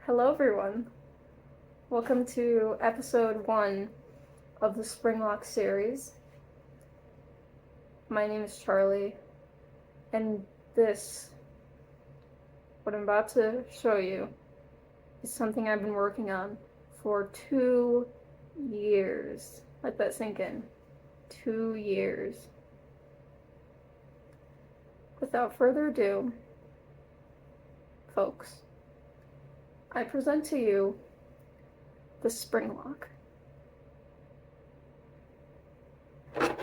Hello, everyone. Welcome to episode 1 of the Springlock series. My name is Charlie, and what I'm about to show you, is something I've been working on for 2 years. Let that sink in. 2 years. Without further ado, folks, I present to you the Springlock. And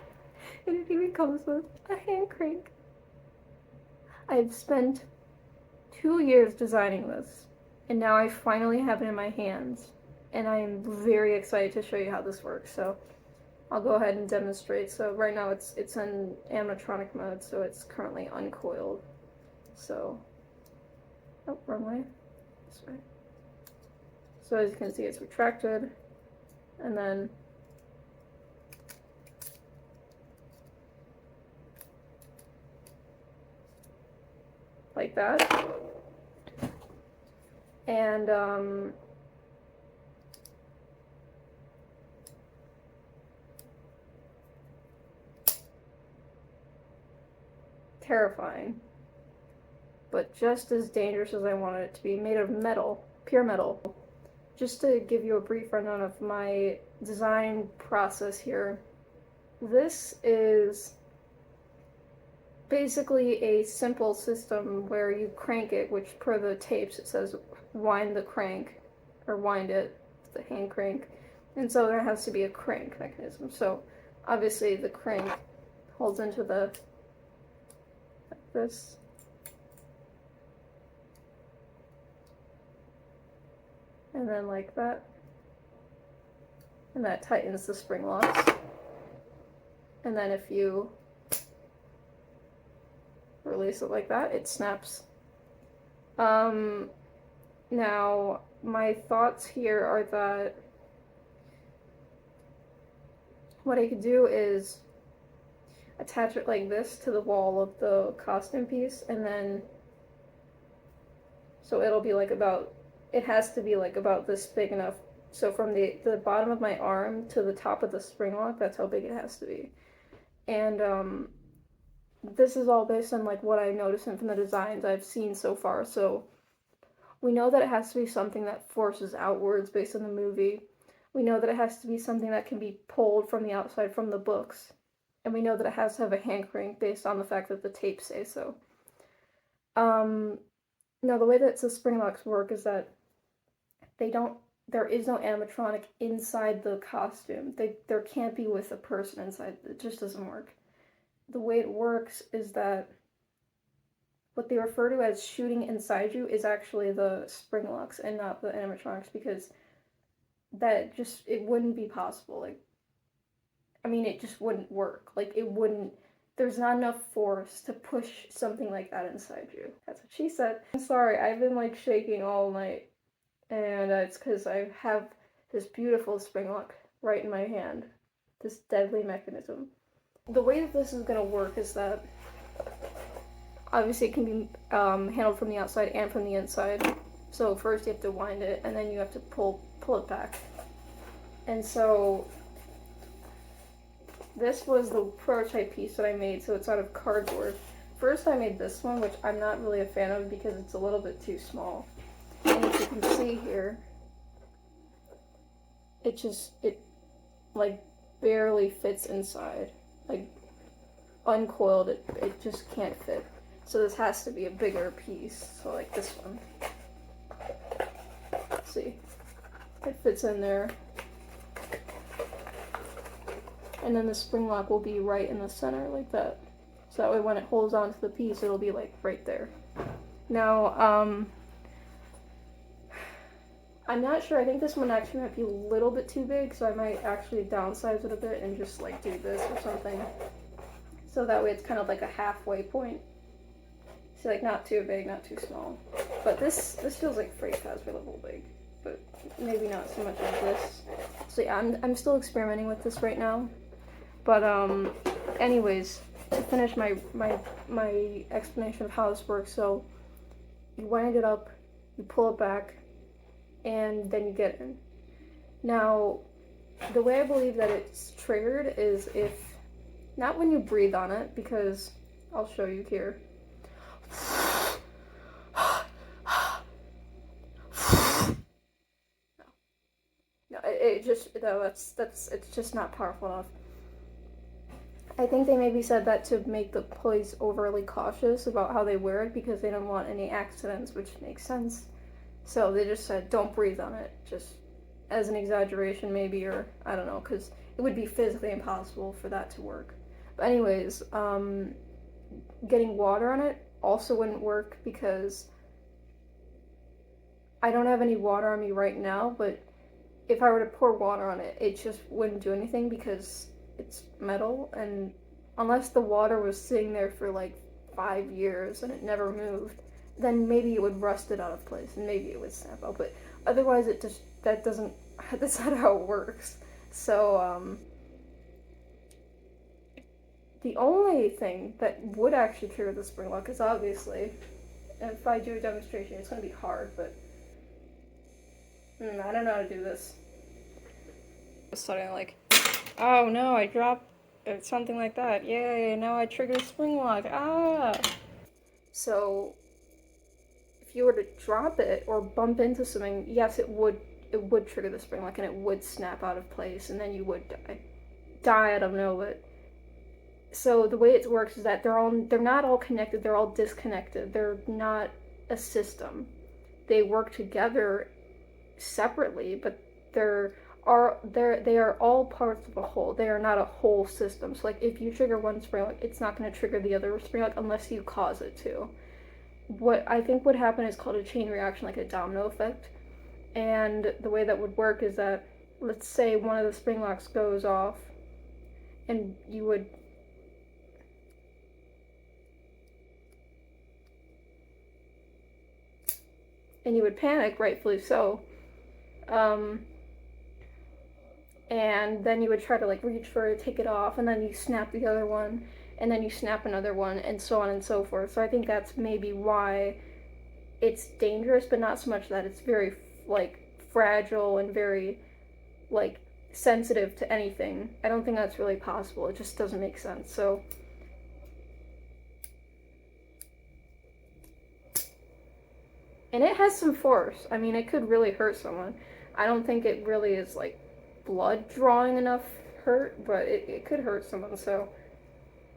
it even comes with a hand crank. I've spent 2 years designing this, and now I finally have it in my hands, and I am very excited to show you how this works. So I'll go ahead and demonstrate. So right now it's in animatronic mode, so it's currently uncoiled. So, oh, wrong way. This way. So as you can see, it's retracted, and then like that. And terrifying, but just as dangerous as I wanted it to be, made of metal, pure metal. Just to give you a brief rundown of my design process here, this is basically a simple system where you crank it, which per the tapes it says wind the crank, or wind it, the hand crank, and so there has to be a crank mechanism. So obviously the crank holds into the, like this, and then like that, and that tightens the spring locks. And then if you release it like that, it snaps. Now my thoughts here are that what I could do is attach it like this to the wall of the costume piece, and then so it'll be like about, it has to be like about this big enough. So from the bottom of my arm to the top of the spring lock, that's how big it has to be. And this is all based on like what I noticed from the designs I've seen so far. So we know that it has to be something that forces outwards based on the movie. We know that it has to be something that can be pulled from the outside from the books. And we know that it has to have a hand crank based on the fact that the tapes say so. Now the way that the Springlocks work is that there is no animatronic inside the costume. There can't be with a person inside. It just doesn't work. The way it works is that what they refer to as shooting inside you is actually the Springlocks and not the animatronics, because that just, it wouldn't be possible. Like, I mean, it just wouldn't work. Like, it wouldn't, there's not enough force to push something like that inside you. That's what she said. I'm sorry, I've been like shaking all night, and it's because I have this beautiful Springlock right in my hand. This deadly mechanism. The way that this is going to work is that obviously it can be handled from the outside and from the inside. So first you have to wind it, and then you have to pull it back. And so this was the prototype piece that I made, so it's out of cardboard. First I made this one, which I'm not really a fan of because it's a little bit too small. And as you can see here, it like barely fits inside. Like, uncoiled, it just can't fit. So this has to be a bigger piece, so like this one. See, it fits in there. And then the spring lock will be right in the center like that. So that way when it holds onto the piece, it'll be like right there. Now, I'm not sure, I think this one actually might be a little bit too big, so I might actually downsize it a bit and just like do this or something. So that way it's kind of like a halfway point. So like not too big, not too small. But this feels like Freight Fazbear level big, but maybe not so much as this. So yeah, I'm still experimenting with this right now. But anyways, to finish my explanation of how this works, so you wind it up, you pull it back, and then you get in. Now, the way I believe that it's triggered is if, not when you breathe on it, because I'll show you here. No, it just, no, it's just not powerful enough. I think they maybe said that to make the employees overly cautious about how they wear it because they don't want any accidents, which makes sense. So they just said, don't breathe on it, just as an exaggeration maybe, or I don't know, because it would be physically impossible for that to work. But anyways, getting water on it also wouldn't work because I don't have any water on me right now, but if I were to pour water on it, it just wouldn't do anything because it's metal, and unless the water was sitting there for like 5 years and it never moved, then maybe it would rust it out of place and maybe it would snap out, but otherwise that's not how it works. So the only thing that would actually trigger the spring lock is obviously, if I do a demonstration, it's going to be hard, but I don't know how to do this. Starting like, oh no, I dropped something like that. Yay, now I triggered a spring lock. Ah! So, if you were to drop it or bump into something, yes, it would trigger the spring lock and it would snap out of place and then you would die, I don't know, but so the way it works is that they're not all connected, they're all disconnected. They're not a system. They work together separately, but they are all parts of a whole. They are not a whole system. So like if you trigger one spring lock, it's not going to trigger the other spring lock unless you cause it to. What I think would happen is called a chain reaction, like a domino effect. And the way that would work is that, let's say one of the spring locks goes off, and you would panic, rightfully so. And then you would try to like reach for it, take it off, and then you snap the other one, and then you snap another one, and so on and so forth. So I think that's maybe why it's dangerous, but not so much that it's very like fragile and very like sensitive to anything. I don't think that's really possible. It just doesn't make sense. So and it has some force. I mean, it could really hurt someone. I don't think it really is like blood drawing enough hurt, but it could hurt someone, so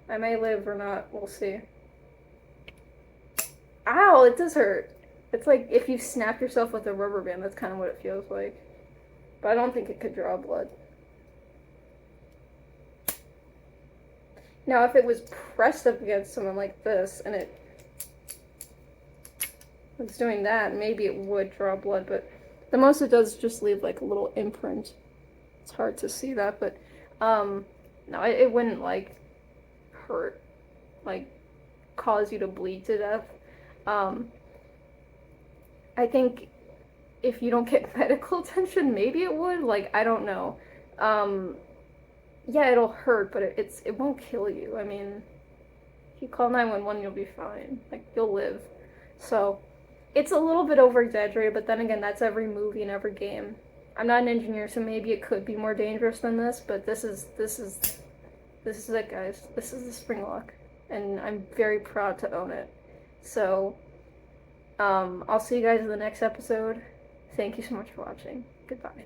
I may live or not, we'll see. Ow, it does hurt. It's like if you snap yourself with a rubber band, that's kind of what it feels like. But I don't think it could draw blood. Now, if it was pressed up against someone like this, and it was doing that, maybe it would draw blood, but the most it does is just leave like a little imprint. It's hard to see that, but no, it wouldn't like hurt, like cause you to bleed to death. I think if you don't get medical attention, maybe it would. Like, I don't know. Yeah, it'll hurt, but it won't kill you. I mean, if you call 911, you'll be fine. Like, you'll live. So, it's a little bit over-exaggerated, but then again, that's every movie and every game. I'm not an engineer, so maybe it could be more dangerous than this, but this is it, guys. This is the Springlock, and I'm very proud to own it. So, I'll see you guys in the next episode. Thank you so much for watching. Goodbye.